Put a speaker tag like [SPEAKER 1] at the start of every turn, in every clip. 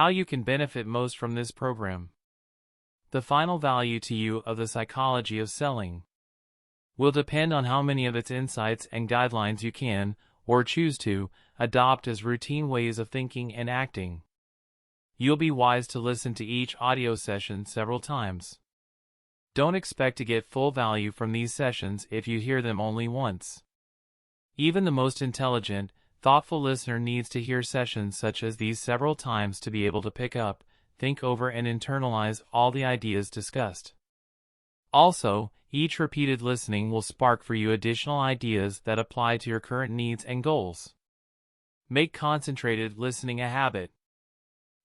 [SPEAKER 1] How you can benefit most from this program. The final value to you of the psychology of selling will depend on how many of its insights and guidelines you can, or choose to, adopt as routine ways of thinking and acting. You'll be wise to listen to each audio session several times. Don't expect to get full value from these sessions if you hear them only once. Even the most intelligent, thoughtful listener needs to hear sessions such as these several times to be able to pick up, think over and internalize all the ideas discussed. Also, each repeated listening will spark for you additional ideas that apply to your current needs and goals. Make concentrated listening a habit.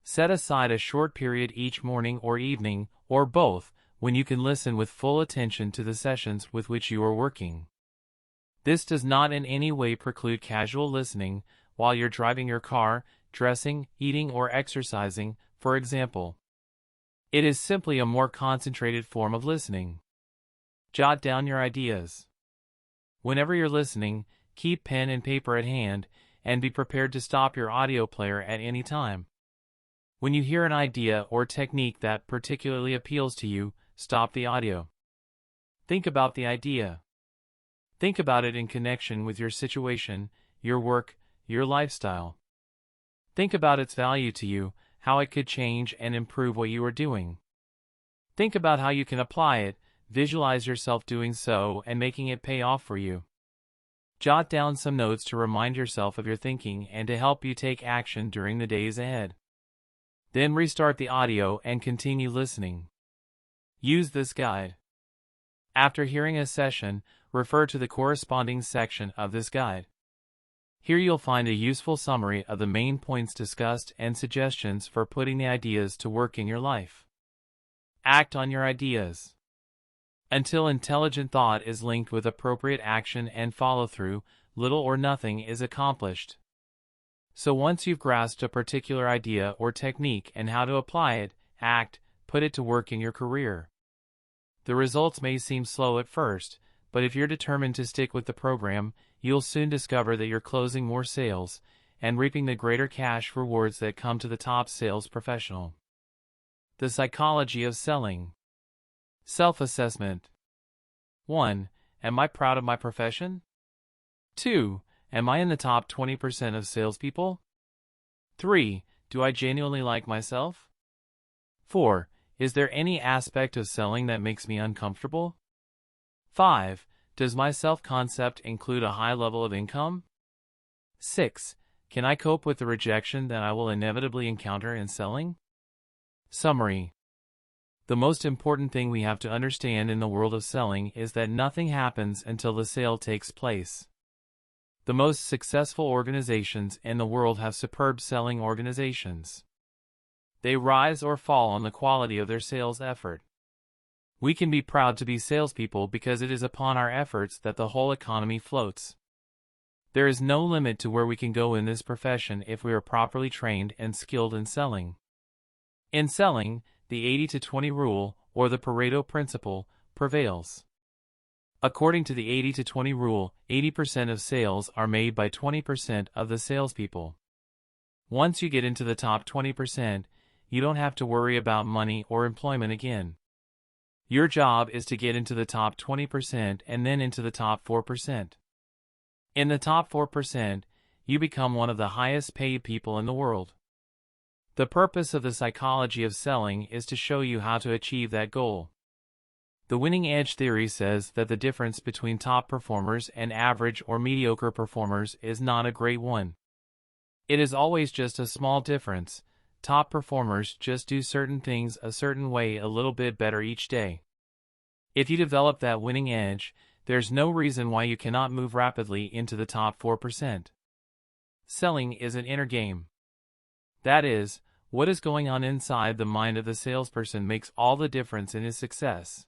[SPEAKER 1] Set aside a short period each morning or evening, or both, when you can listen with full attention to the sessions with which you are working. This does not in any way preclude casual listening while you're driving your car, dressing, eating, or exercising, for example. It is simply a more concentrated form of listening. Jot down your ideas. Whenever you're listening, keep pen and paper at hand, and be prepared to stop your audio player at any time. When you hear an idea or technique that particularly appeals to you, stop the audio. Think about the idea. Think about it in connection with your situation, your work, your lifestyle. Think about its value to you, how it could change and improve what you are doing. Think about how you can apply it, visualize yourself doing so and making it pay off for you. Jot down some notes to remind yourself of your thinking and to help you take action during the days ahead. Then restart the audio and continue listening. Use this guide. After hearing a session, refer to the corresponding section of this guide. Here you'll find a useful summary of the main points discussed and suggestions for putting the ideas to work in your life. Act on your ideas. Until intelligent thought is linked with appropriate action and follow-through, little or nothing is accomplished. So once you've grasped a particular idea or technique and how to apply it, act, put it to work in your career. The results may seem slow at first, but if you're determined to stick with the program, you'll soon discover that you're closing more sales and reaping the greater cash rewards that come to the top sales professional. The psychology of selling. Self-assessment. 1. Am I proud of my profession? 2. Am I in the top 20% of salespeople? 3. Do I genuinely like myself? 4. Is there any aspect of selling that makes me uncomfortable? 5. Does my self-concept include a high level of income? 6. Can I cope with the rejection that I will inevitably encounter in selling? Summary. The most important thing we have to understand in the world of selling is that nothing happens until the sale takes place. The most successful organizations in the world have superb selling organizations. They rise or fall on the quality of their sales effort. We can be proud to be salespeople because it is upon our efforts that the whole economy floats. There is no limit to where we can go in this profession if we are properly trained and skilled in selling. In selling, the 80-20 rule, or the Pareto principle, prevails. According to the 80-20 rule, 80% of sales are made by 20% of the salespeople. Once you get into the top 20%, you don't have to worry about money or employment again. Your job is to get into the top 20% and then into the top 4%. In the top 4%, you become one of the highest paid people in the world. The purpose of the psychology of selling is to show you how to achieve that goal. The winning edge theory says that the difference between top performers and average or mediocre performers is not a great one. It is always just a small difference. Top performers just do certain things a certain way a little bit better each day. If you develop that winning edge, there's no reason why you cannot move rapidly into the top 4%. Selling is an inner game. That is, what is going on inside the mind of the salesperson makes all the difference in his success.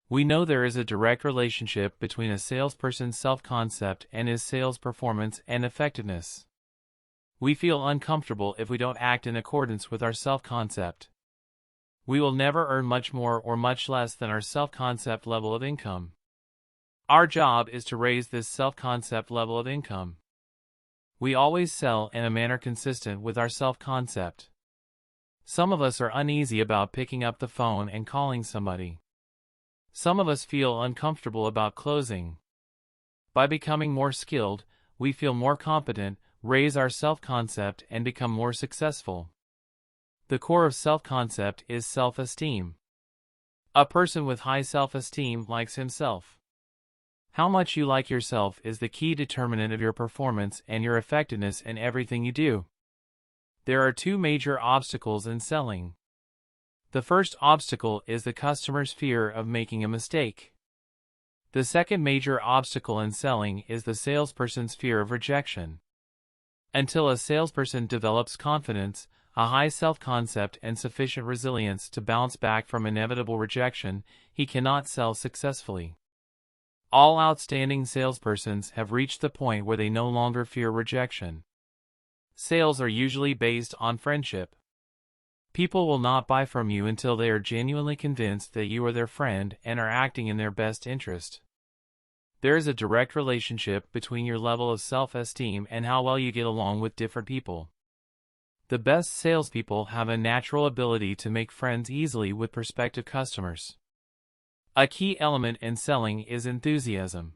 [SPEAKER 1] We know there is a direct relationship between a salesperson's self-concept and his sales performance and effectiveness. We feel uncomfortable if we don't act in accordance with our self-concept. We will never earn much more or much less than our self-concept level of income. Our job is to raise this self-concept level of income. We always sell in a manner consistent with our self-concept. Some of us are uneasy about picking up the phone and calling somebody. Some of us feel uncomfortable about closing. By becoming more skilled, we feel more competent, raise our self-concept, and become more successful. The core of self-concept is self-esteem. A person with high self-esteem likes himself. How much you like yourself is the key determinant of your performance and your effectiveness in everything you do. There are two major obstacles in selling. The first obstacle is the customer's fear of making a mistake. The second major obstacle in selling is the salesperson's fear of rejection. Until a salesperson develops confidence, a high self-concept, and sufficient resilience to bounce back from inevitable rejection, he cannot sell successfully. All outstanding salespersons have reached the point where they no longer fear rejection. Sales are usually based on friendship. People will not buy from you until they are genuinely convinced that you are their friend and are acting in their best interest. There is a direct relationship between your level of self-esteem and how well you get along with different people. The best salespeople have a natural ability to make friends easily with prospective customers. A key element in selling is enthusiasm.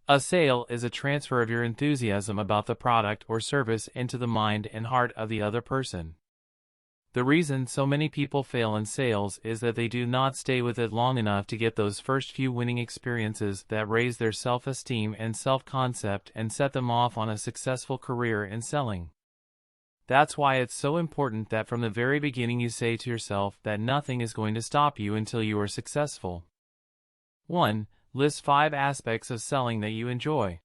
[SPEAKER 1] A sale is a transfer of your enthusiasm about the product or service into the mind and heart of the other person. The reason so many people fail in sales is that they do not stay with it long enough to get those first few winning experiences that raise their self-esteem and self-concept and set them off on a successful career in selling. That's why it's so important that from the very beginning you say to yourself that nothing is going to stop you until you are successful. 1. List 5 aspects of selling that you enjoy.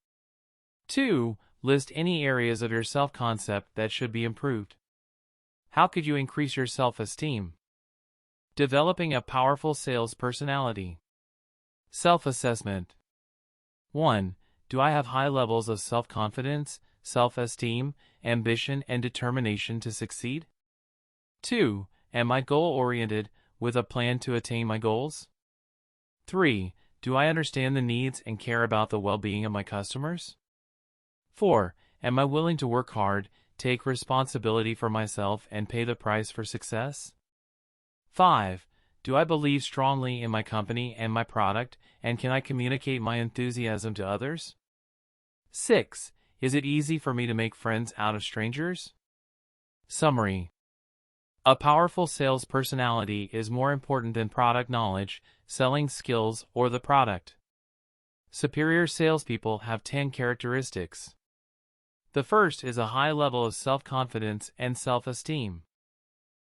[SPEAKER 1] 2. List any areas of your self-concept that should be improved. How could you increase your self-esteem? Developing a powerful sales personality. Self-assessment. 1. Do I have high levels of self-confidence, self-esteem, ambition, and determination to succeed? 2. Am I goal-oriented, with a plan to attain my goals? 3. Do I understand the needs and care about the well-being of my customers? 4. Am I willing to work hard, take responsibility for myself, and pay the price for success? 5. Do I believe strongly in my company and my product, and can I communicate my enthusiasm to others? 6. Is it easy for me to make friends out of strangers? Summary. A powerful sales personality is more important than product knowledge, selling skills, or the product. Superior salespeople have 10 characteristics. The first is a high level of self-confidence and self-esteem.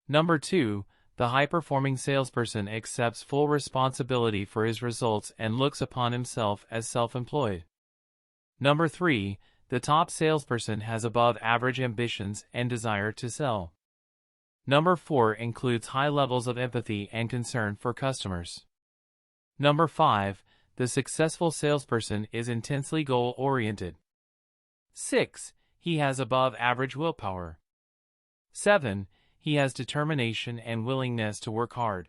[SPEAKER 1] Number 2, the high-performing salesperson accepts full responsibility for his results and looks upon himself as self-employed. Number 3, the top salesperson has above-average ambitions and desire to sell. Number 4 includes high levels of empathy and concern for customers. Number 5, the successful salesperson is intensely goal-oriented. 6, he has above-average willpower. 7, he has determination and willingness to work hard.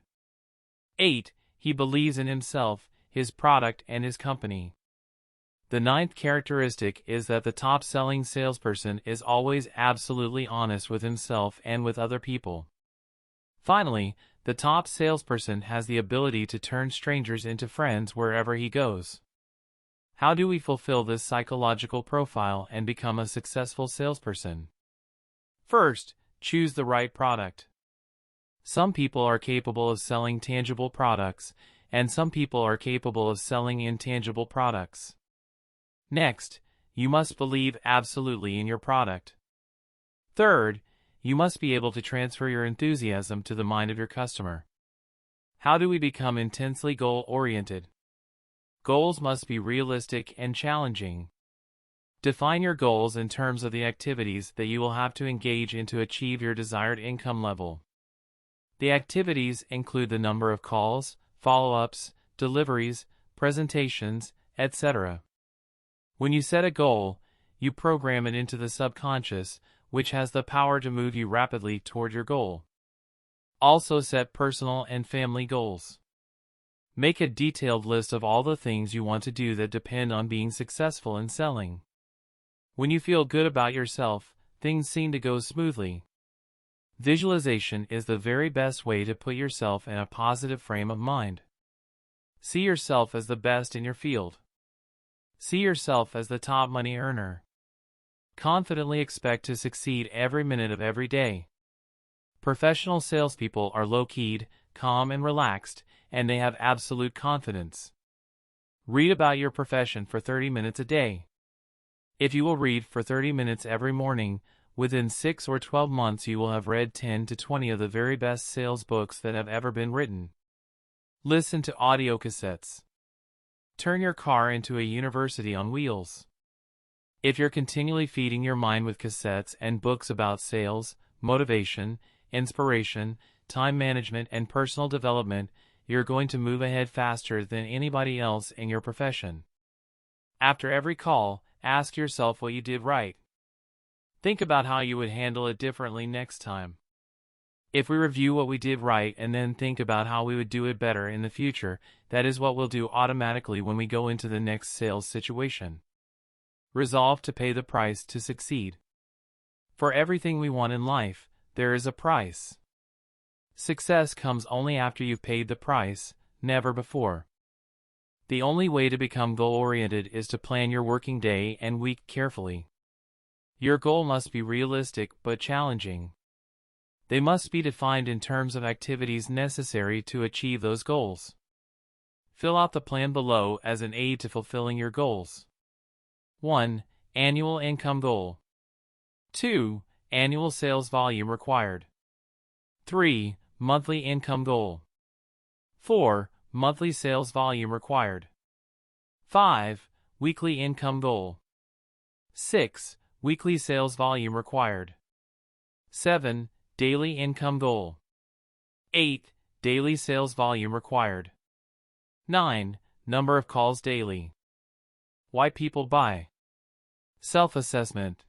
[SPEAKER 1] 8, he believes in himself, his product, and his company. The 9th characteristic is that the top-selling salesperson is always absolutely honest with himself and with other people. Finally, the top salesperson has the ability to turn strangers into friends wherever he goes. How do we fulfill this psychological profile and become a successful salesperson? First, choose the right product. Some people are capable of selling tangible products, and some people are capable of selling intangible products. Next, you must believe absolutely in your product. Third, you must be able to transfer your enthusiasm to the mind of your customer. How do we become intensely goal-oriented? Goals must be realistic and challenging. Define your goals in terms of the activities that you will have to engage in to achieve your desired income level. The activities include the number of calls, follow-ups, deliveries, presentations, etc. When you set a goal, you program it into the subconscious, which has the power to move you rapidly toward your goal. Also set personal and family goals. Make a detailed list of all the things you want to do that depend on being successful in selling. When you feel good about yourself, things seem to go smoothly. Visualization is the very best way to put yourself in a positive frame of mind. See yourself as the best in your field. See yourself as the top money earner. Confidently expect to succeed every minute of every day. Professional salespeople are low-keyed, calm and relaxed, and they have absolute confidence. Read about your profession for 30 minutes a day. If you will read for 30 minutes every morning, within 6 or 12 months you will have read 10 to 20 of the very best sales books that have ever been written. Listen to audio cassettes. Turn your car into a university on wheels. If you're continually feeding your mind with cassettes and books about sales, motivation, inspiration, time management, and personal development, you're going to move ahead faster than anybody else in your profession. After every call, ask yourself what you did right. Think about how you would handle it differently next time. If we review what we did right and then think about how we would do it better in the future, that is what we'll do automatically when we go into the next sales situation. Resolve to pay the price to succeed. For everything we want in life, there is a price. Success comes only after you've paid the price, never before. The only way to become goal-oriented is to plan your working day and week carefully. Your goal must be realistic but challenging. They must be defined in terms of activities necessary to achieve those goals. Fill out the plan below as an aid to fulfilling your goals. 1. Annual income goal. 2. Annual sales volume required. 3. Monthly income goal. 4. Monthly sales volume required. 5. Weekly income goal. 6. Weekly sales volume required. 7. Daily income goal. 8. Daily sales volume required. 9. Number of calls daily. Why people buy. Self-assessment.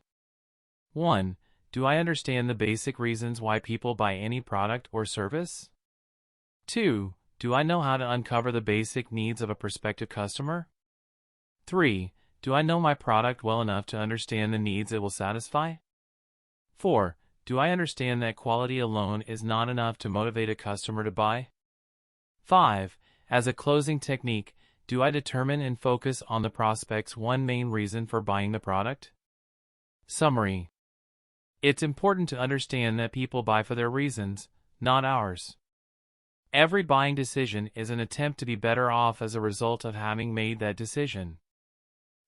[SPEAKER 1] 1. Do I understand the basic reasons why people buy any product or service? 2. Do I know how to uncover the basic needs of a prospective customer? 3. Do I know my product well enough to understand the needs it will satisfy? 4. Do I understand that quality alone is not enough to motivate a customer to buy? 5. As a closing technique, do I determine and focus on the prospect's one main reason for buying the product? Summary. It's important to understand that people buy for their reasons, not ours. Every buying decision is an attempt to be better off as a result of having made that decision.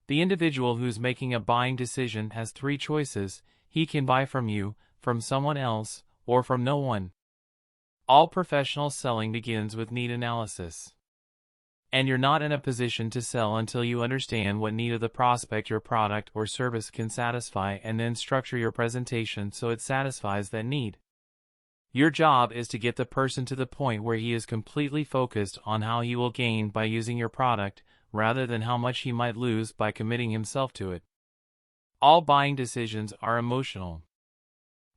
[SPEAKER 1] The individual who's making a buying decision has 3 choices: he can buy from you, from someone else, or from no one. All professional selling begins with need analysis. And you're not in a position to sell until you understand what need of the prospect your product or service can satisfy and then structure your presentation so it satisfies that need. Your job is to get the person to the point where he is completely focused on how he will gain by using your product, rather than how much he might lose by committing himself to it. All buying decisions are emotional.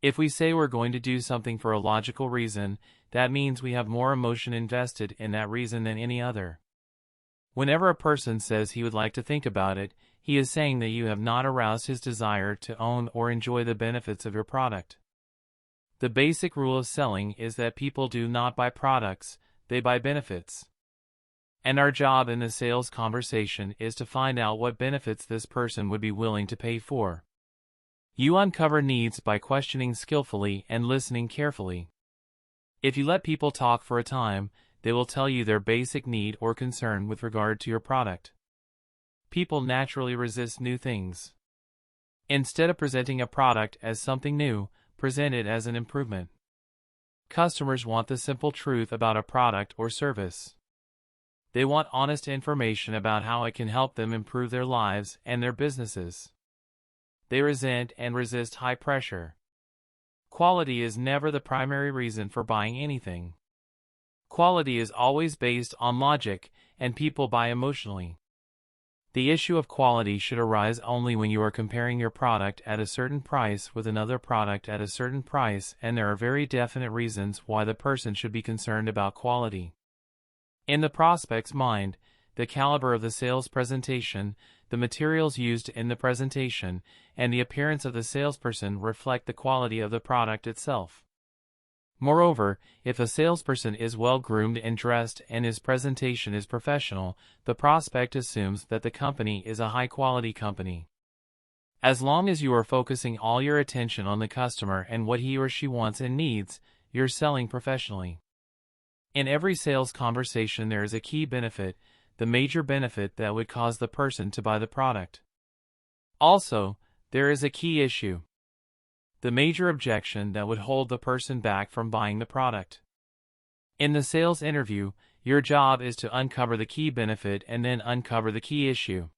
[SPEAKER 1] If we say we're going to do something for a logical reason, that means we have more emotion invested in that reason than any other. Whenever a person says he would like to think about it, he is saying that you have not aroused his desire to own or enjoy the benefits of your product. The basic rule of selling is that people do not buy products, they buy benefits. And our job in the sales conversation is to find out what benefits this person would be willing to pay for. You uncover needs by questioning skillfully and listening carefully. If you let people talk for a time, they will tell you their basic need or concern with regard to your product. People naturally resist new things. Instead of presenting a product as something new, present it as an improvement. Customers want the simple truth about a product or service. They want honest information about how it can help them improve their lives and their businesses. They resent and resist high pressure. Quality is never the primary reason for buying anything. Quality is always based on logic, and people buy emotionally. The issue of quality should arise only when you are comparing your product at a certain price with another product at a certain price, and there are very definite reasons why the person should be concerned about quality. In the prospect's mind, the caliber of the sales presentation, the materials used in the presentation, and the appearance of the salesperson reflect the quality of the product itself. Moreover, if a salesperson is well-groomed and dressed and his presentation is professional, the prospect assumes that the company is a high-quality company. As long as you are focusing all your attention on the customer and what he or she wants and needs, you're selling professionally. In every sales conversation there is a key benefit, the major benefit that would cause the person to buy the product. Also, there is a key issue, the major objection that would hold the person back from buying the product. In the sales interview, your job is to uncover the key benefit and then uncover the key issue.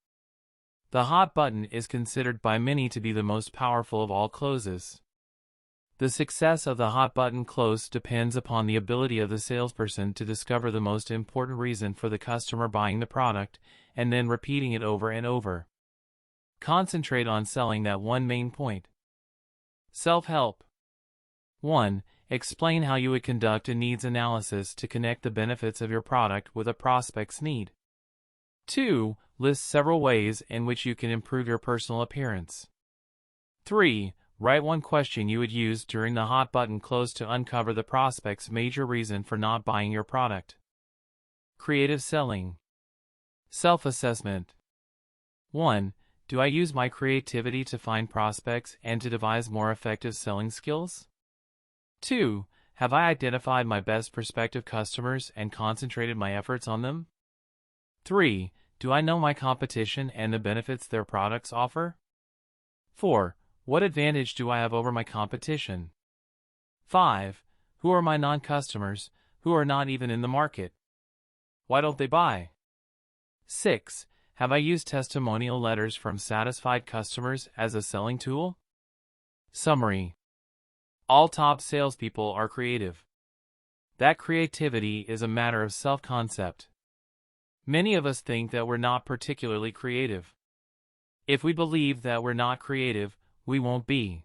[SPEAKER 1] The hot button is considered by many to be the most powerful of all closes. The success of the hot button close depends upon the ability of the salesperson to discover the most important reason for the customer buying the product and then repeating it over and over. Concentrate on selling that one main point. Self-help. 1. Explain how you would conduct a needs analysis to connect the benefits of your product with a prospect's need. 2. List several ways in which you can improve your personal appearance. 3. Write one question you would use during the hot button close to uncover the prospect's major reason for not buying your product. Creative selling. Self-assessment. 1. Do I use my creativity to find prospects and to devise more effective selling skills? 2. Have I identified my best prospective customers and concentrated my efforts on them? 3. Do I know my competition and the benefits their products offer? 4. What advantage do I have over my competition? 5. Who are my non-customers, who are not even in the market? Why don't they buy? 6. Have I used testimonial letters from satisfied customers as a selling tool? Summary. All top salespeople are creative. That creativity is a matter of self-concept. Many of us think that we're not particularly creative. If we believe that we're not creative, we won't be.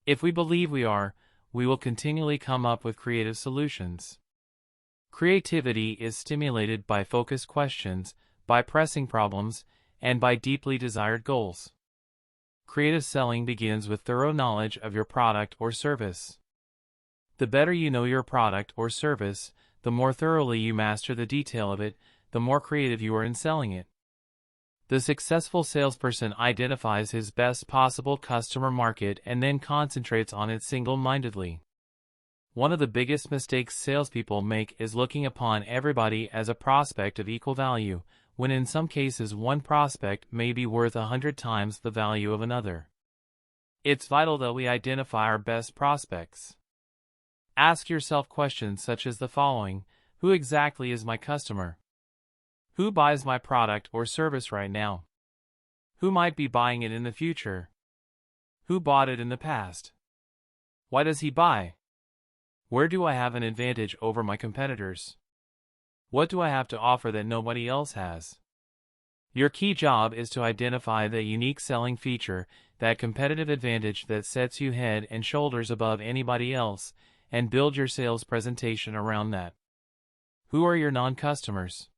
[SPEAKER 1] If we believe we are, we will continually come up with creative solutions. Creativity is stimulated by focused questions, by pressing problems, and by deeply desired goals. Creative selling begins with thorough knowledge of your product or service. The better you know your product or service, the more thoroughly you master the detail of it, the more creative you are in selling it. The successful salesperson identifies his best possible customer market and then concentrates on it single-mindedly. One of the biggest mistakes salespeople make is looking upon everybody as a prospect of equal value, when in some cases one prospect may be worth 100 times the value of another. It's vital that we identify our best prospects. Ask yourself questions such as the following: who exactly is my customer? Who buys my product or service right now? Who might be buying it in the future? Who bought it in the past? Why does he buy? Where do I have an advantage over my competitors? What do I have to offer that nobody else has? Your key job is to identify the unique selling feature, that competitive advantage that sets you head and shoulders above anybody else, and build your sales presentation around that. Who are your non-customers?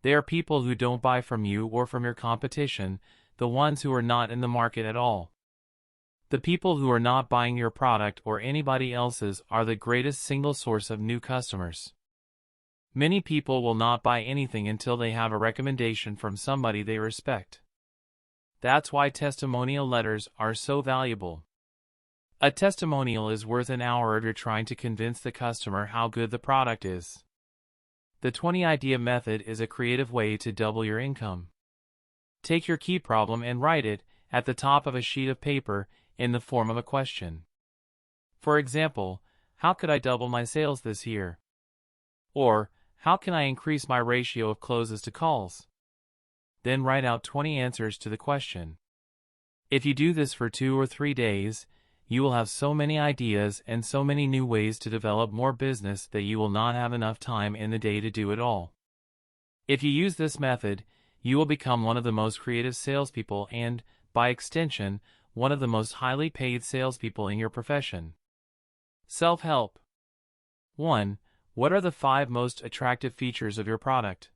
[SPEAKER 1] They are people who don't buy from you or from your competition, the ones who are not in the market at all. The people who are not buying your product or anybody else's are the greatest single source of new customers. Many people will not buy anything until they have a recommendation from somebody they respect. That's why testimonial letters are so valuable. A testimonial is worth an hour if you're trying to convince the customer how good the product is. The 20-idea method is a creative way to double your income. Take your key problem and write it at the top of a sheet of paper in the form of a question. For example, how could I double my sales this year? Or, how can I increase my ratio of closes to calls? Then write out 20 answers to the question. If you do this for 2 or 3 days, you will have so many ideas and so many new ways to develop more business that you will not have enough time in the day to do it all. If you use this method, you will become one of the most creative salespeople and, by extension, one of the most highly paid salespeople in your profession. Self-help. 1. What are the 5 most attractive features of your product?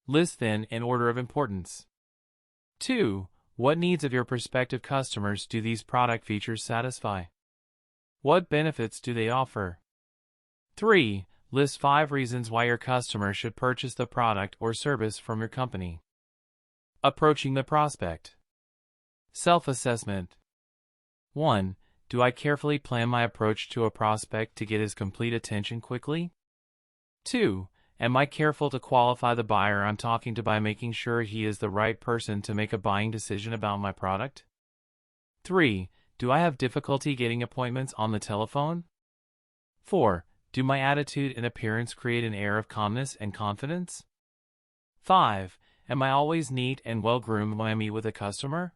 [SPEAKER 1] List them in order of importance. 2. What needs of your prospective customers do these product features satisfy? What benefits do they offer? 3. List 5 reasons why your customer should purchase the product or service from your company. Approaching the prospect. Self-assessment. 1. Do I carefully plan my approach to a prospect to get his complete attention quickly? 2. Am I careful to qualify the buyer I'm talking to by making sure he is the right person to make a buying decision about my product? 3. Do I have difficulty getting appointments on the telephone? 4. Do my attitude and appearance create an air of calmness and confidence? 5. Am I always neat and well-groomed when I meet with a customer?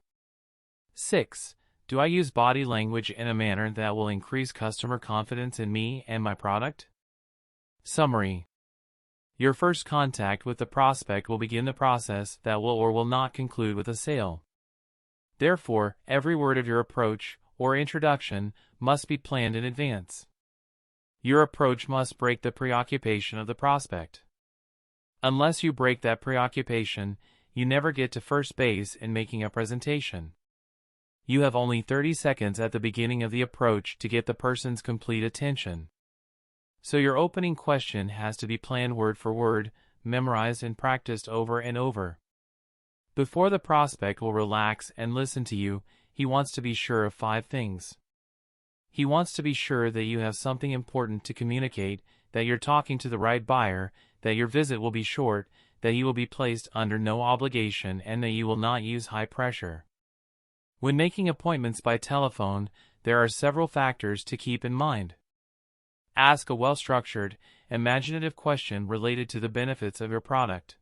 [SPEAKER 1] 6. Do I use body language in a manner that will increase customer confidence in me and my product? Summary. Your first contact with the prospect will begin the process that will or will not conclude with a sale. Therefore, every word of your approach or introduction must be planned in advance. Your approach must break the preoccupation of the prospect. Unless you break that preoccupation, you never get to first base in making a presentation. You have only 30 seconds at the beginning of the approach to get the person's complete attention. So your opening question has to be planned word for word, memorized and practiced over and over. Before the prospect will relax and listen to you, he wants to be sure of 5 things. He wants to be sure that you have something important to communicate, that you're talking to the right buyer, that your visit will be short, that you will be placed under no obligation, and that you will not use high pressure. When making appointments by telephone, there are several factors to keep in mind. Ask a well-structured, imaginative question related to the benefits of your product.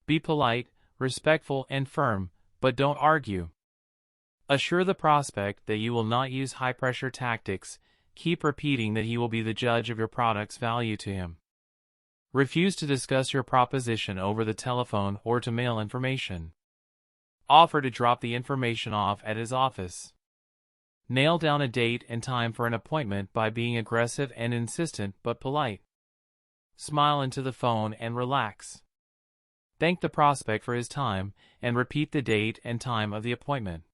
[SPEAKER 1] Be polite, respectful, and firm, but don't argue. Assure the prospect that you will not use high-pressure tactics. Keep repeating that he will be the judge of your product's value to him. Refuse to discuss your proposition over the telephone or to mail information. Offer to drop the information off at his office. Nail down a date and time for an appointment by being aggressive and insistent but polite. Smile into the phone and relax. Thank the prospect for his time and repeat the date and time of the appointment.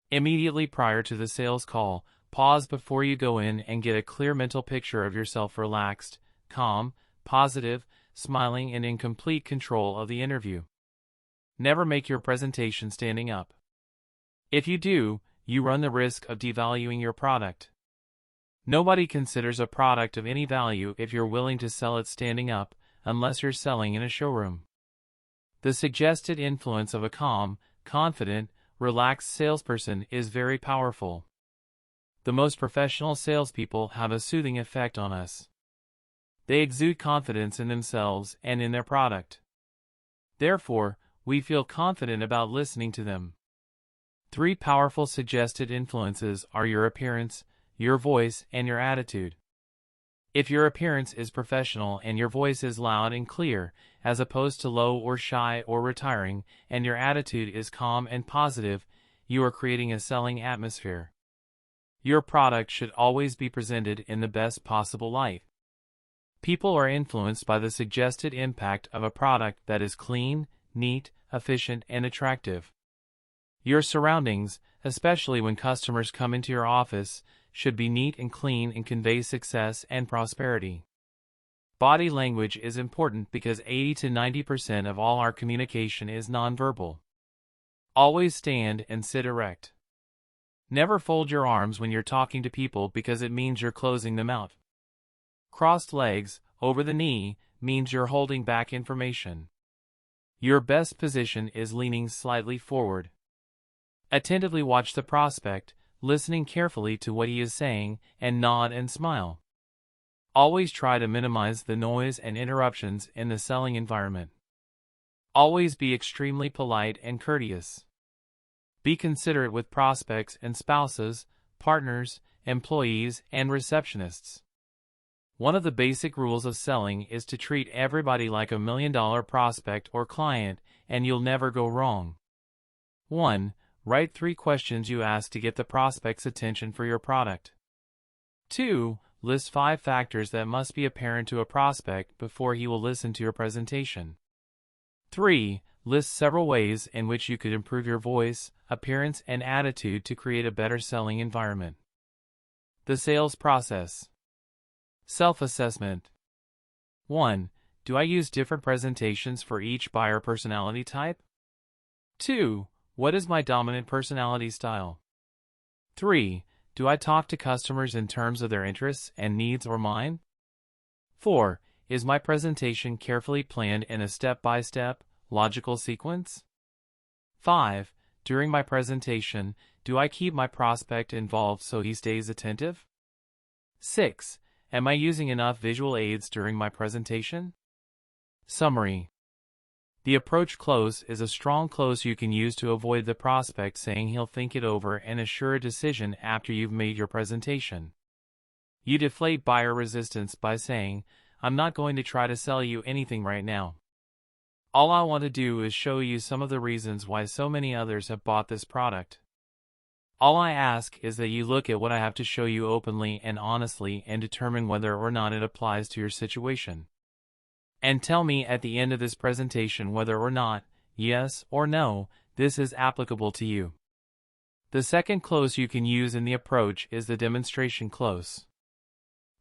[SPEAKER 1] Immediately prior to the sales call, pause before you go in and get a clear mental picture of yourself relaxed, calm, positive, smiling, and in complete control of the interview. Never make your presentation standing up. If you do, you run the risk of devaluing your product. Nobody considers a product of any value if you're willing to sell it standing up, unless you're selling in a showroom. The suggested influence of a calm, confident, relaxed salesperson is very powerful. The most professional salespeople have a soothing effect on us. They exude confidence in themselves and in their product. Therefore, we feel confident about listening to them. 3 powerful suggested influences are your appearance, your voice, and your attitude. If your appearance is professional and your voice is loud and clear, as opposed to low or shy or retiring, and your attitude is calm and positive, you are creating a selling atmosphere. Your product should always be presented in the best possible light. People are influenced by the suggested impact of a product that is clean, neat, efficient, and attractive. Your surroundings, especially when customers come into your office, should be neat and clean and convey success and prosperity. Body language is important because 80 to 90% of all our communication is nonverbal. Always stand and sit erect. Never fold your arms when you're talking to people because it means you're closing them out. Crossed legs, over the knee, means you're holding back information. Your best position is leaning slightly forward. Attentively watch the prospect, listening carefully to what he is saying, and nod and smile. Always try to minimize the noise and interruptions in the selling environment. Always be extremely polite and courteous. Be considerate with prospects and spouses, partners, employees, and receptionists. One of the basic rules of selling is to treat everybody like a $1 million prospect or client, and you'll never go wrong. 1. Write 3 questions you ask to get the prospect's attention for your product. 2. List 5 factors that must be apparent to a prospect before he will listen to your presentation. 3. List several ways in which you could improve your voice, appearance, and attitude to create a better selling environment. The sales process. Self-assessment. 1. Do I use different presentations for each buyer personality type? 2. What is my dominant personality style? 3. Do I talk to customers in terms of their interests and needs or mine? 4. Is my presentation carefully planned in a step-by-step, logical sequence? 5. During my presentation, do I keep my prospect involved so he stays attentive? 6. Am I using enough visual aids during my presentation? Summary. The approach close is a strong close you can use to avoid the prospect saying he'll think it over and assure a decision after you've made your presentation. You deflate buyer resistance by saying, "I'm not going to try to sell you anything right now. All I want to do is show you some of the reasons why so many others have bought this product. All I ask is that you look at what I have to show you openly and honestly and determine whether or not it applies to your situation. And tell me at the end of this presentation whether or not, yes or no, this is applicable to you." The second close you can use in the approach is the demonstration close.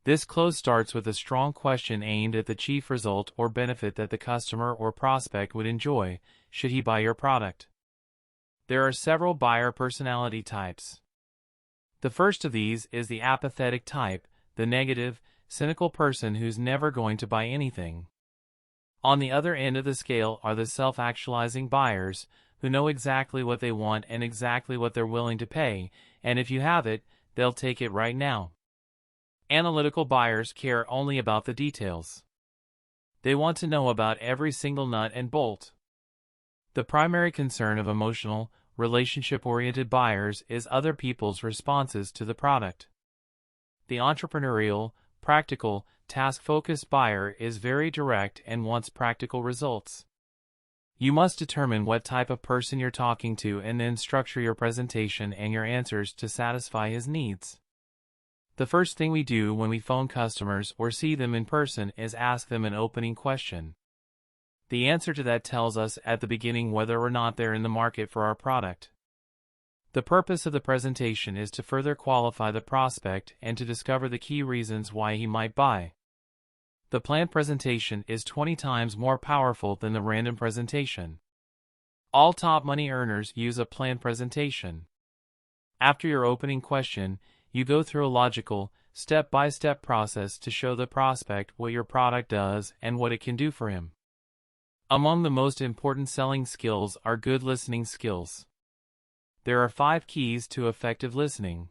[SPEAKER 1] This close starts with a strong question aimed at the chief result or benefit that the customer or prospect would enjoy, should he buy your product. There are several buyer personality types. The first of these is the apathetic type, the negative, cynical person who's never going to buy anything. On the other end of the scale are the self-actualizing buyers, who know exactly what they want and exactly what they're willing to pay, and if you have it, they'll take it right now. Analytical buyers care only about the details. They want to know about every single nut and bolt. The primary concern of emotional, relationship-oriented buyers is other people's responses to the product. The entrepreneurial, practical, task-focused buyer is very direct and wants practical results. You must determine what type of person you're talking to and then structure your presentation and your answers to satisfy his needs. The first thing we do when we phone customers or see them in person is ask them an opening question. The answer to that tells us at the beginning whether or not they're in the market for our product. The purpose of the presentation is to further qualify the prospect and to discover the key reasons why he might buy. The planned presentation is 20 times more powerful than the random presentation. All top money earners use a planned presentation. After your opening question, you go through a logical, step-by-step process to show the prospect what your product does and what it can do for him. Among the most important selling skills are good listening skills. There are 5 keys to effective listening.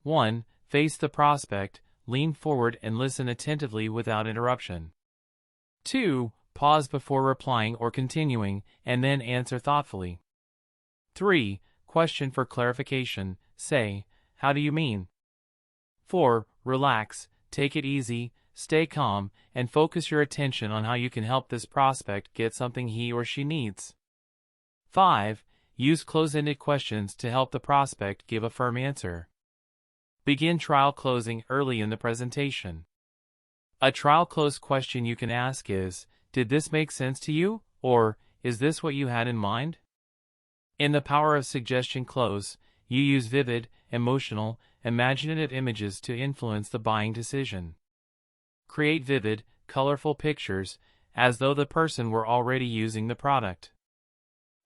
[SPEAKER 1] 1. Face the prospect, lean forward and listen attentively without interruption. 2. Pause before replying or continuing, and then answer thoughtfully. 3. Question for clarification, say, "How do you mean?" 4. Relax, take it easy, stay calm, and focus your attention on how you can help this prospect get something he or she needs. 5. Use close-ended questions to help the prospect give a firm answer. Begin trial closing early in the presentation. A trial close question you can ask is, "Did this make sense to you?" or "Is this what you had in mind?" In the power of suggestion close, you use vivid, emotional, imaginative images to influence the buying decision. Create vivid, colorful pictures, as though the person were already using the product.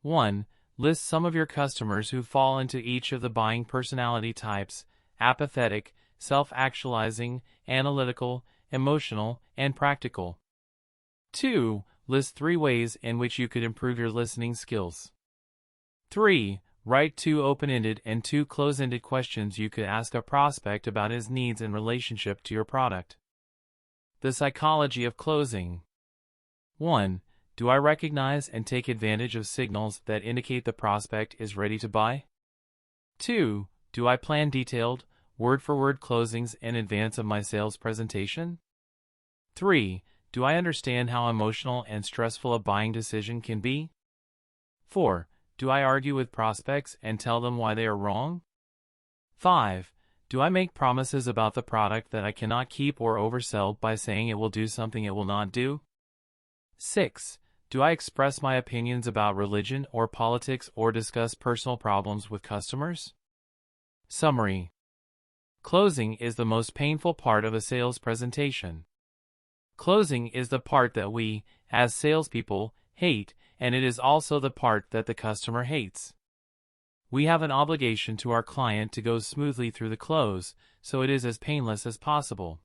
[SPEAKER 1] 1. List some of your customers who fall into each of the buying personality types: apathetic, self-actualizing, analytical, emotional, and practical. 2. List 3 ways in which you could improve your listening skills. 3. Write 2 open-ended and 2 close-ended questions you could ask a prospect about his needs in relationship to your product. The psychology of closing. 1. Do I recognize and take advantage of signals that indicate the prospect is ready to buy? 2. Do I plan detailed, word-for-word closings in advance of my sales presentation? 3. Do I understand how emotional and stressful a buying decision can be? 4. Do I argue with prospects and tell them why they are wrong? 5. Do I make promises about the product that I cannot keep or oversell by saying it will do something it will not do? 6. Do I express my opinions about religion or politics or discuss personal problems with customers? Summary. Closing is the most painful part of a sales presentation. Closing is the part that we, as salespeople, hate, and it is also the part that the customer hates. We have an obligation to our client to go smoothly through the close, so it is as painless as possible.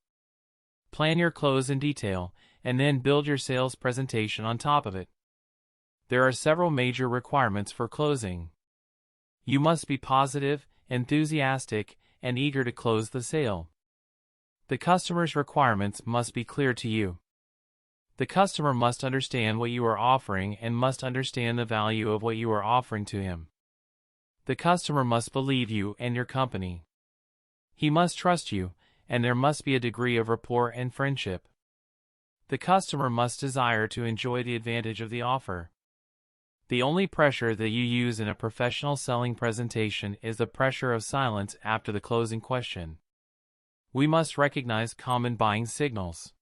[SPEAKER 1] Plan your close in detail, and then build your sales presentation on top of it. There are several major requirements for closing. You must be positive, enthusiastic, and eager to close the sale. The customer's requirements must be clear to you. The customer must understand what you are offering and must understand the value of what you are offering to him. The customer must believe you and your company. He must trust you, and there must be a degree of rapport and friendship. The customer must desire to enjoy the advantage of the offer. The only pressure that you use in a professional selling presentation is the pressure of silence after the closing question. We must recognize common buying signals.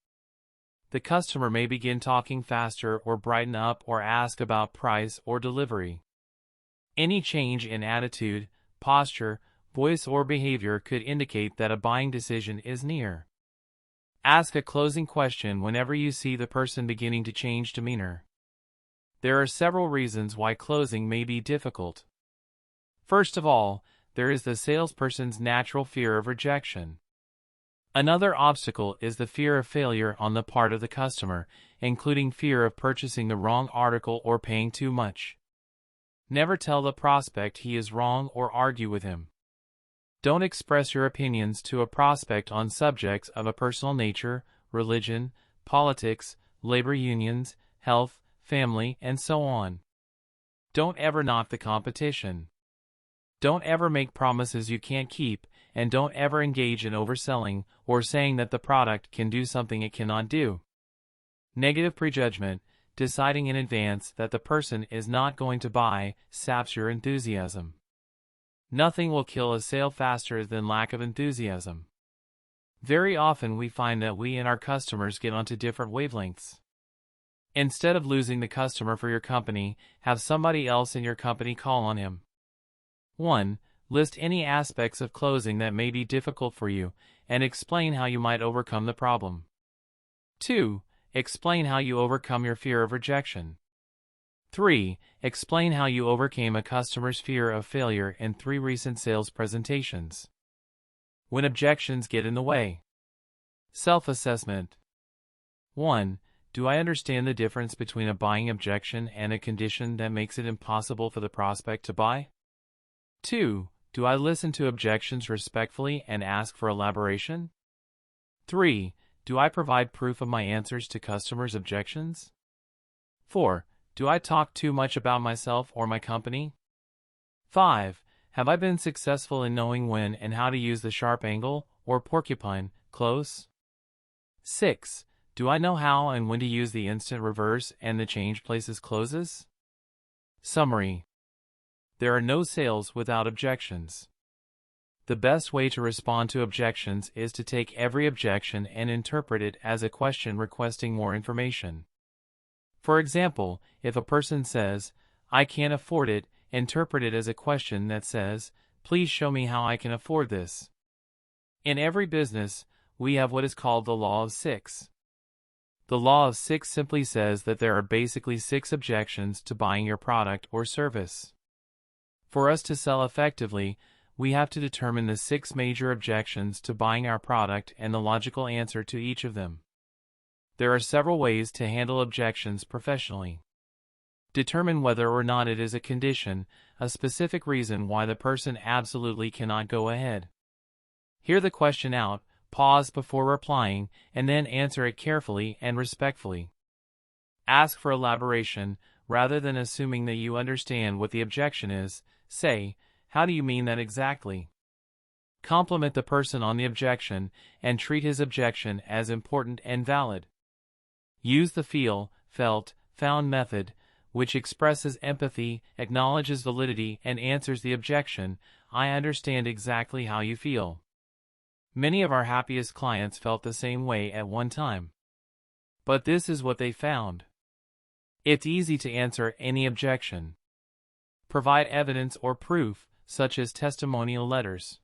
[SPEAKER 1] The customer may begin talking faster or brighten up or ask about price or delivery. Any change in attitude, posture, voice or behavior could indicate that a buying decision is near. Ask a closing question whenever you see the person beginning to change demeanor. There are several reasons why closing may be difficult. First of all, there is the salesperson's natural fear of rejection. Another obstacle is the fear of failure on the part of the customer, including fear of purchasing the wrong article or paying too much. Never tell the prospect he is wrong or argue with him. Don't express your opinions to a prospect on subjects of a personal nature, religion, politics, labor unions, health, family, and so on. Don't ever knock the competition. Don't ever make promises you can't keep, and don't ever engage in overselling or saying that the product can do something it cannot do. Negative prejudgment, deciding in advance that the person is not going to buy, saps your enthusiasm. Nothing will kill a sale faster than lack of enthusiasm. Very often we find that we and our customers get onto different wavelengths. Instead of losing the customer for your company, have somebody else in your company call on him. 1. List any aspects of closing that may be difficult for you, and explain how you might overcome the problem. 2. Explain how you overcome your fear of rejection. 3. Explain how you overcame a customer's fear of failure in 3 recent sales presentations. When objections get in the way. Self-assessment. 1. Do I understand the difference between a buying objection and a condition that makes it impossible for the prospect to buy? 2. Do I listen to objections respectfully and ask for elaboration? 3. Do I provide proof of my answers to customers' objections? 4. Do I talk too much about myself or my company? 5. Have I been successful in knowing when and how to use the sharp angle, or porcupine, close? 6. Do I know how and when to use the instant reverse and the change places closes? Summary. There are no sales without objections. The best way to respond to objections is to take every objection and interpret it as a question requesting more information. For example, if a person says, "I can't afford it," interpret it as a question that says, "Please show me how I can afford this." In every business, we have what is called the Law of Six. The Law of Six simply says that there are basically 6 objections to buying your product or service. For us to sell effectively, we have to determine the 6 major objections to buying our product and the logical answer to each of them. There are several ways to handle objections professionally. Determine whether or not it is a condition, a specific reason why the person absolutely cannot go ahead. Hear the question out, pause before replying, and then answer it carefully and respectfully. Ask for elaboration, rather than assuming that you understand what the objection is. Say, "How do you mean that exactly?" Compliment the person on the objection, and treat his objection as important and valid. Use the feel, felt, found method, which expresses empathy, acknowledges validity, and answers the objection. I understand exactly how you feel. Many of our happiest clients felt the same way at one time. But this is what they found. It's easy to answer any objection. Provide evidence or proof, such as testimonial letters.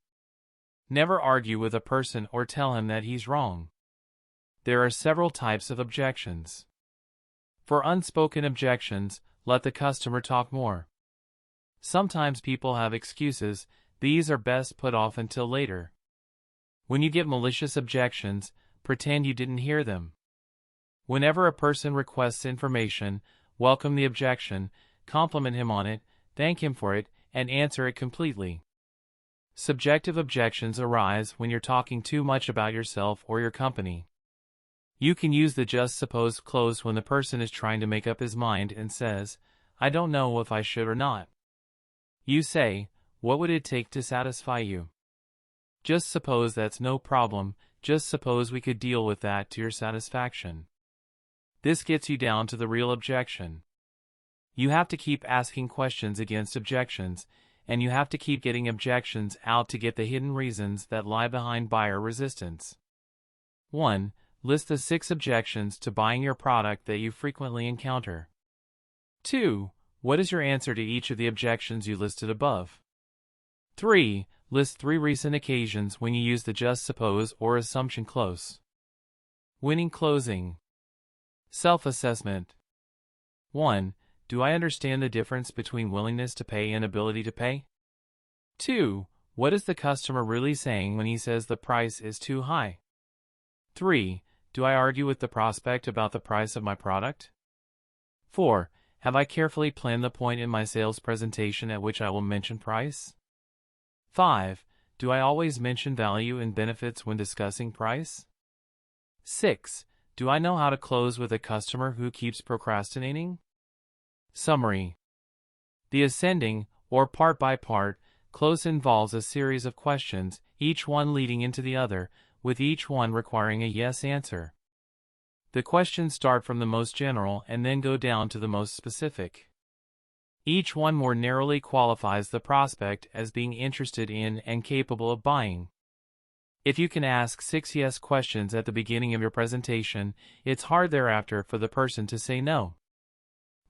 [SPEAKER 1] Never argue with a person or tell him that he's wrong. There are several types of objections. For unspoken objections, let the customer talk more. Sometimes people have excuses, these are best put off until later. When you get malicious objections, pretend you didn't hear them. Whenever a person requests information, welcome the objection, compliment him on it, thank him for it, and answer it completely. Subjective objections arise when you're talking too much about yourself or your company. You can use the just suppose clause when the person is trying to make up his mind and says, I don't know if I should or not. You say, what would it take to satisfy you? Just suppose that's no problem, just suppose we could deal with that to your satisfaction. This gets you down to the real objection. You have to keep asking questions against objections, and you have to keep getting objections out to get the hidden reasons that lie behind buyer resistance. 1. List the 6 objections to buying your product that you frequently encounter. 2. What is your answer to each of the objections you listed above? 3. List 3 recent occasions when you use the just suppose or assumption clause. Winning closing. Self-assessment. 1. Do I understand the difference between willingness to pay and ability to pay? 2. What is the customer really saying when he says the price is too high? 3. Do I argue with the prospect about the price of my product? 4. Have I carefully planned the point in my sales presentation at which I will mention price? 5. Do I always mention value and benefits when discussing price? 6. Do I know how to close with a customer who keeps procrastinating? Summary. The ascending, or part-by-part, clause involves a series of questions, each one leading into the other, with each one requiring a yes answer. The questions start from the most general and then go down to the most specific. Each one more narrowly qualifies the prospect as being interested in and capable of buying. If you can ask 6 yes questions at the beginning of your presentation, it's hard thereafter for the person to say no.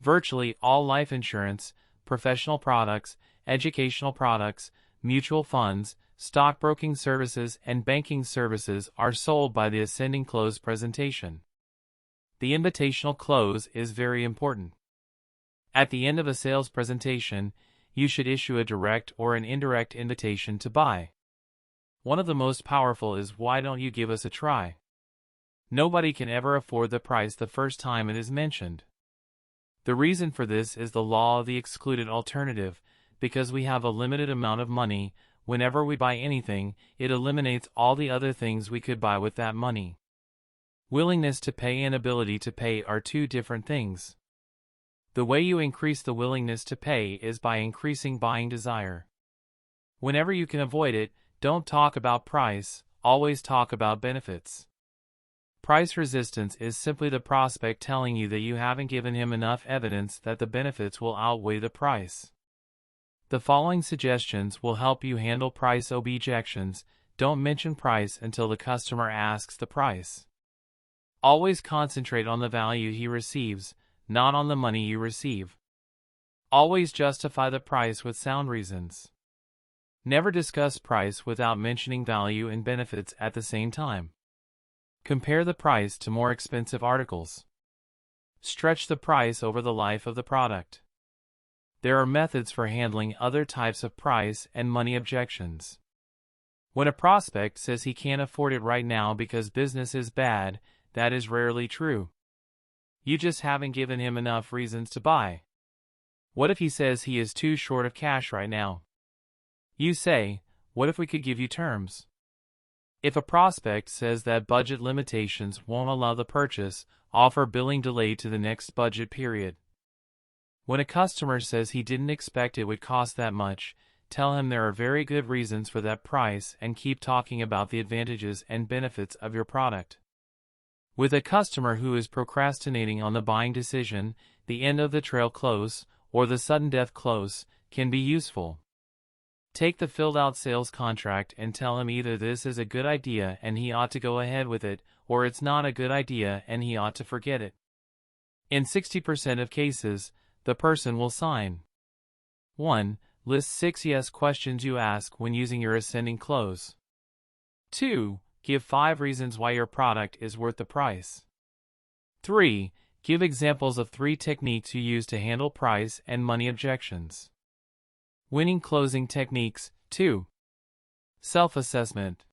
[SPEAKER 1] Virtually all life insurance, professional products, educational products, mutual funds, stockbroking services, and banking services are sold by the ascending close presentation. The invitational close is very important. At the end of a sales presentation, you should issue a direct or an indirect invitation to buy. One of the most powerful is, why don't you give us a try? Nobody can ever afford the price the first time it is mentioned. The reason for this is the law of the excluded alternative. Because we have a limited amount of money, whenever we buy anything, it eliminates all the other things we could buy with that money. Willingness to pay and ability to pay are 2 different things. The way you increase the willingness to pay is by increasing buying desire. Whenever you can avoid it, don't talk about price, always talk about benefits. Price resistance is simply the prospect telling you that you haven't given him enough evidence that the benefits will outweigh the price. The following suggestions will help you handle price objections. Don't mention price until the customer asks the price. Always concentrate on the value he receives, not on the money you receive. Always justify the price with sound reasons. Never discuss price without mentioning value and benefits at the same time. Compare the price to more expensive articles. Stretch the price over the life of the product. There are methods for handling other types of price and money objections. When a prospect says he can't afford it right now because business is bad, that is rarely true. You just haven't given him enough reasons to buy. What if he says he is too short of cash right now? You say, what if we could give you terms? If a prospect says that budget limitations won't allow the purchase, offer billing delay to the next budget period. When a customer says he didn't expect it would cost that much, tell him there are very good reasons for that price and keep talking about the advantages and benefits of your product. With a customer who is procrastinating on the buying decision, the end of the trail close, or the sudden death close, can be useful. Take the filled out sales contract and tell him either this is a good idea and he ought to go ahead with it, or it's not a good idea and he ought to forget it. In 60% of cases, the person will sign. 1. List 6 yes questions you ask when using your ascending close. 2. Give 5 reasons why your product is worth the price. 3. Give examples of 3 techniques you use to handle price and money objections. Winning closing techniques. 2. Self-assessment.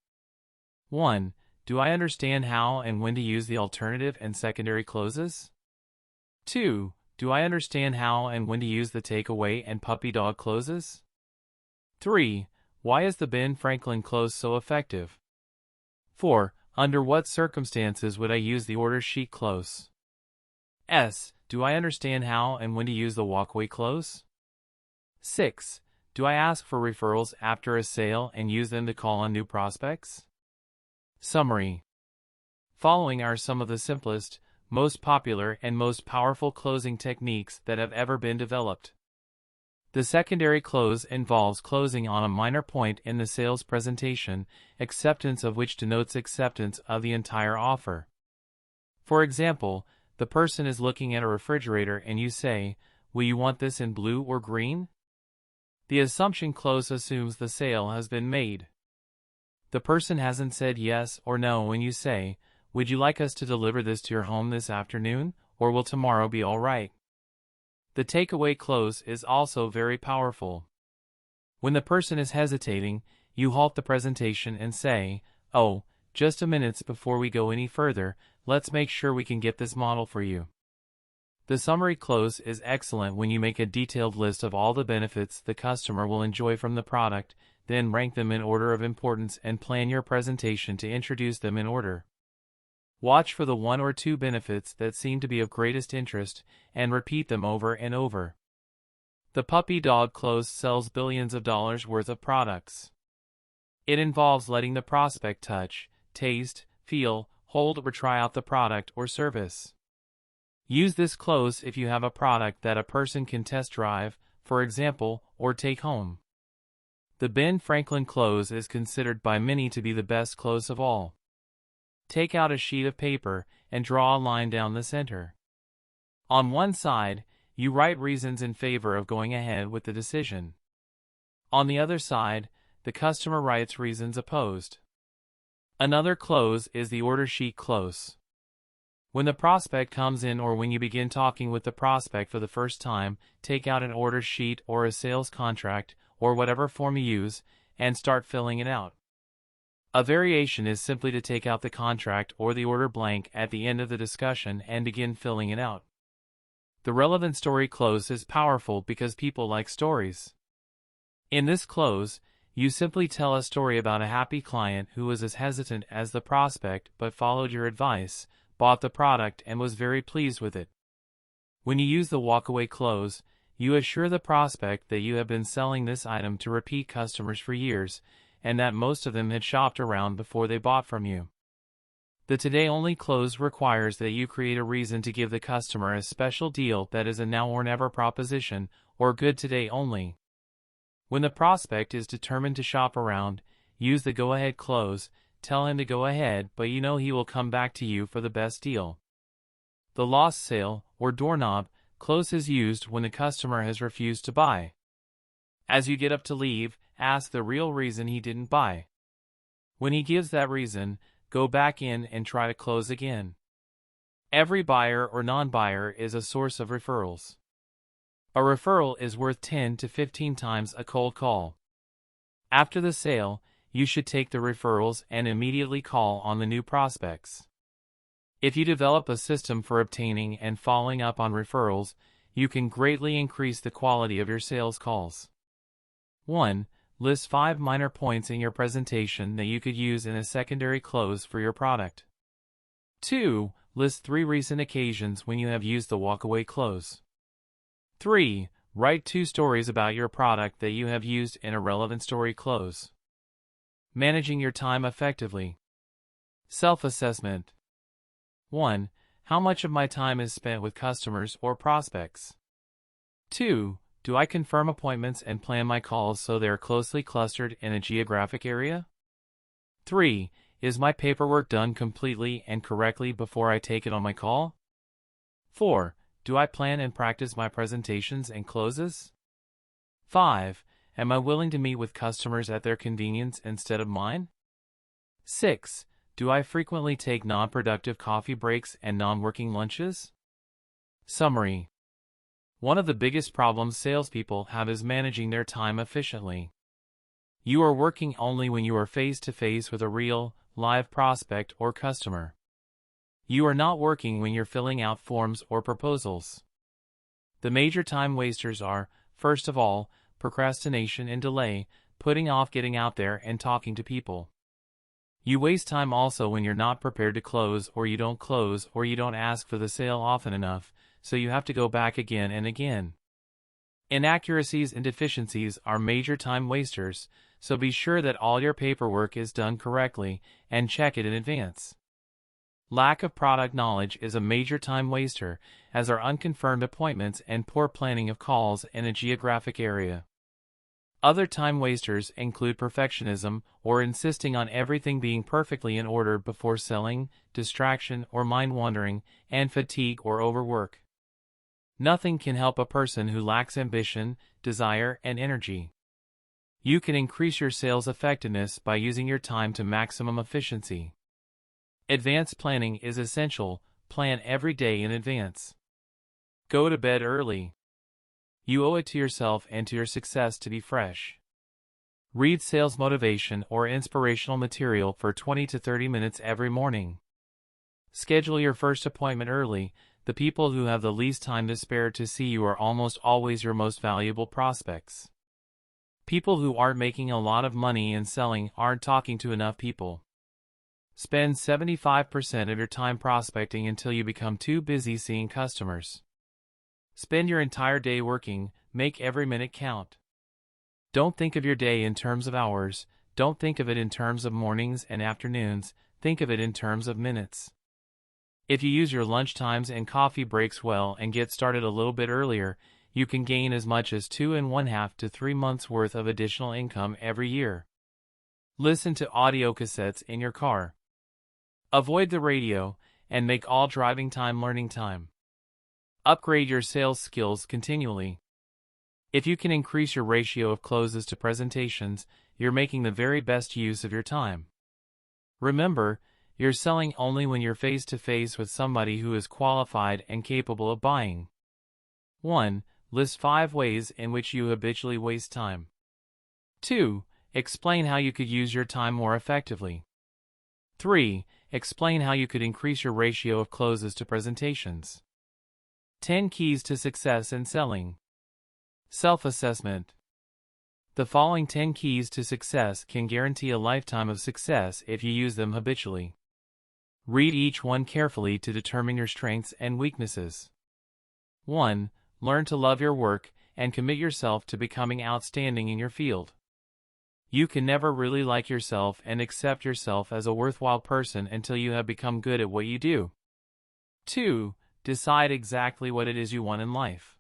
[SPEAKER 1] 1. Do I understand how and when to use the alternative and secondary closes? 2. Do I understand how and when to use the takeaway and puppy dog closes? 3. Why is the Ben Franklin close so effective? 4. Under what circumstances would I use the order sheet close? Do I understand how and when to use the walkaway close? 6. Do I ask for referrals after a sale and use them to call on new prospects? Summary. Following are some of the simplest, most popular, and most powerful closing techniques that have ever been developed. The secondary close involves closing on a minor point in the sales presentation, acceptance of which denotes acceptance of the entire offer. For example, the person is looking at a refrigerator and you say, "Will you want this in blue or green?" The assumption close assumes the sale has been made. The person hasn't said yes or no when you say, "Would you like us to deliver this to your home this afternoon, or will tomorrow be all right?" The takeaway close is also very powerful. When the person is hesitating, you halt the presentation and say, "Oh, just a minute before we go any further, let's make sure we can get this model for you." The summary close is excellent when you make a detailed list of all the benefits the customer will enjoy from the product, then rank them in order of importance and plan your presentation to introduce them in order. Watch for the 1 or 2 benefits that seem to be of greatest interest, and repeat them over and over. The puppy dog close sells billions of dollars worth of products. It involves letting the prospect touch, taste, feel, hold, or try out the product or service. Use this close if you have a product that a person can test drive, for example, or take home. The Ben Franklin close is considered by many to be the best close of all. Take out a sheet of paper and draw a line down the center. On one side, you write reasons in favor of going ahead with the decision. On the other side, the customer writes reasons opposed. Another close is the order sheet close. When the prospect comes in or when you begin talking with the prospect for the first time, take out an order sheet or a sales contract, or whatever form you use, and start filling it out. A variation is simply to take out the contract or the order blank at the end of the discussion and begin filling it out. The relevant story close is powerful because people like stories. In this close, you simply tell a story about a happy client who was as hesitant as the prospect but followed your advice, bought the product, and was very pleased with it. When you use the walkaway close, you assure the prospect that you have been selling this item to repeat customers for years, and that most of them had shopped around before they bought from you. The today-only close requires that you create a reason to give the customer a special deal that is a now-or-never proposition, or good today only. When the prospect is determined to shop around, use the go-ahead close, tell him to go ahead, but you know he will come back to you for the best deal. The lost sale, or doorknob, close is used when the customer has refused to buy. As you get up to leave, ask the real reason he didn't buy. When he gives that reason, go back in and try to close again. Every buyer or non-buyer is a source of referrals. A referral is worth 10 to 15 times a cold call. After the sale, you should take the referrals and immediately call on the new prospects. If you develop a system for obtaining and following up on referrals, you can greatly increase the quality of your sales calls. 1. List 5 minor points in your presentation that you could use in a secondary close for your product. 2. List 3 recent occasions when you have used the walkaway close. 3. Write 2 stories about your product that you have used in a relevant story close. Managing your time effectively. Self-assessment. 1. How much of my time is spent with customers or prospects? 2. Do I confirm appointments and plan my calls so they are closely clustered in a geographic area? 3. Is my paperwork done completely and correctly before I take it on my call? 4. Do I plan and practice my presentations and closes? 5. Am I willing to meet with customers at their convenience instead of mine? 6. Do I frequently take non-productive coffee breaks and non-working lunches? Summary. One of the biggest problems salespeople have is managing their time efficiently. You are working only when you are face-to-face with a real, live prospect or customer. You are not working when you're filling out forms or proposals. The major time wasters are, first of all, procrastination and delay, putting off getting out there and talking to people. You waste time also when you're not prepared to close, or you don't ask for the sale often enough, so you have to go back again and again. Inaccuracies and deficiencies are major time wasters, so be sure that all your paperwork is done correctly and check it in advance. Lack of product knowledge is a major time waster, as are unconfirmed appointments and poor planning of calls in a geographic area. Other time wasters include perfectionism, or insisting on everything being perfectly in order before selling, distraction or mind wandering, and fatigue or overwork. Nothing can help a person who lacks ambition, desire, and energy. You can increase your sales effectiveness by using your time to maximum efficiency. Advanced planning is essential. Plan every day in advance. Go to bed early. You owe it to yourself and to your success to be fresh. Read sales motivation or inspirational material for 20 to 30 minutes every morning. Schedule your first appointment early. The people who have the least time to spare to see you are almost always your most valuable prospects. People who aren't making a lot of money in selling aren't talking to enough people. Spend 75% of your time prospecting until you become too busy seeing customers. Spend your entire day working. Make every minute count. Don't think of your day in terms of hours. Don't think of it in terms of mornings and afternoons. Think of it in terms of minutes. If you use your lunch times and coffee breaks well and get started a little bit earlier, you can gain as much as 2.5 to 3 months worth of additional income every year. Listen to audio cassettes in your car. Avoid the radio, and make all driving time learning time. Upgrade your sales skills continually. If you can increase your ratio of closes to presentations, you're making the very best use of your time. Remember, you're selling only when you're face-to-face with somebody who is qualified and capable of buying. 1. List 5 ways in which you habitually waste time. 2. Explain how you could use your time more effectively. 3. Explain how you could increase your ratio of closes to presentations. 10 keys to success in selling. Self-assessment. The following 10 keys to success can guarantee a lifetime of success if you use them habitually. Read each one carefully to determine your strengths and weaknesses. 1. Learn to love your work and commit yourself to becoming outstanding in your field. You can never really like yourself and accept yourself as a worthwhile person until you have become good at what you do. 2. Decide exactly what it is you want in life.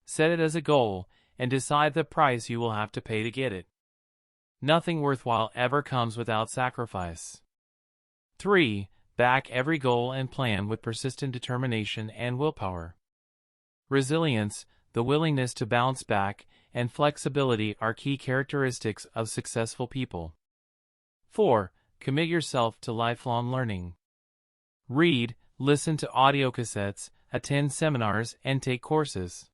[SPEAKER 1] Set it as a goal, and decide the price you will have to pay to get it. Nothing worthwhile ever comes without sacrifice. 3. Back every goal and plan with persistent determination and willpower. Resilience, the willingness to bounce back, and flexibility are key characteristics of successful people. 4. Commit yourself to lifelong learning. Read, listen to audio cassettes, attend seminars, and take courses.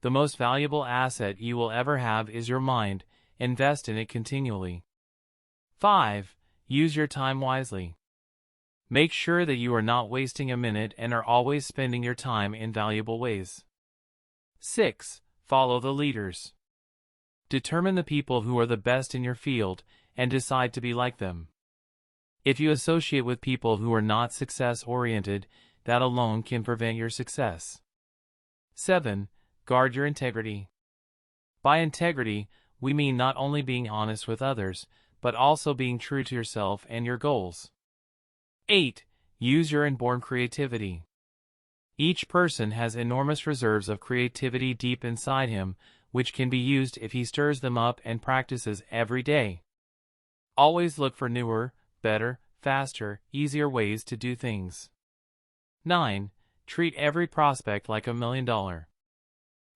[SPEAKER 1] The most valuable asset you will ever have is your mind. Invest in it continually. 5. Use your time wisely. Make sure that you are not wasting a minute and are always spending your time in valuable ways. 6. Follow the leaders. Determine the people who are the best in your field and decide to be like them. If you associate with people who are not success-oriented, that alone can prevent your success. 7. Guard your integrity. By integrity, we mean not only being honest with others, but also being true to yourself and your goals. 8. Use your inborn creativity. Each person has enormous reserves of creativity deep inside him, which can be used if he stirs them up and practices every day. Always look for newer, better, faster, easier ways to do things. 9. Treat every prospect like $1 million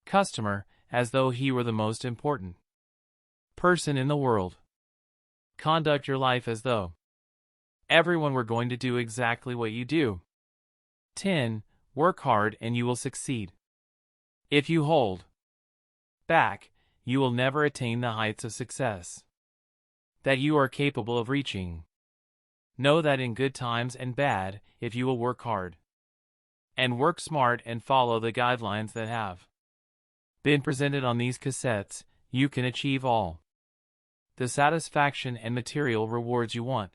[SPEAKER 1] customer, as though he were the most important person in the world. Conduct your life as though everyone were going to do exactly what you do. 10. Work hard and you will succeed. If you hold back, you will never attain the heights of success that you are capable of reaching. Know that in good times and bad, if you will work hard and work smart and follow the guidelines that have been presented on these cassettes, you can achieve all the satisfaction and material rewards you want.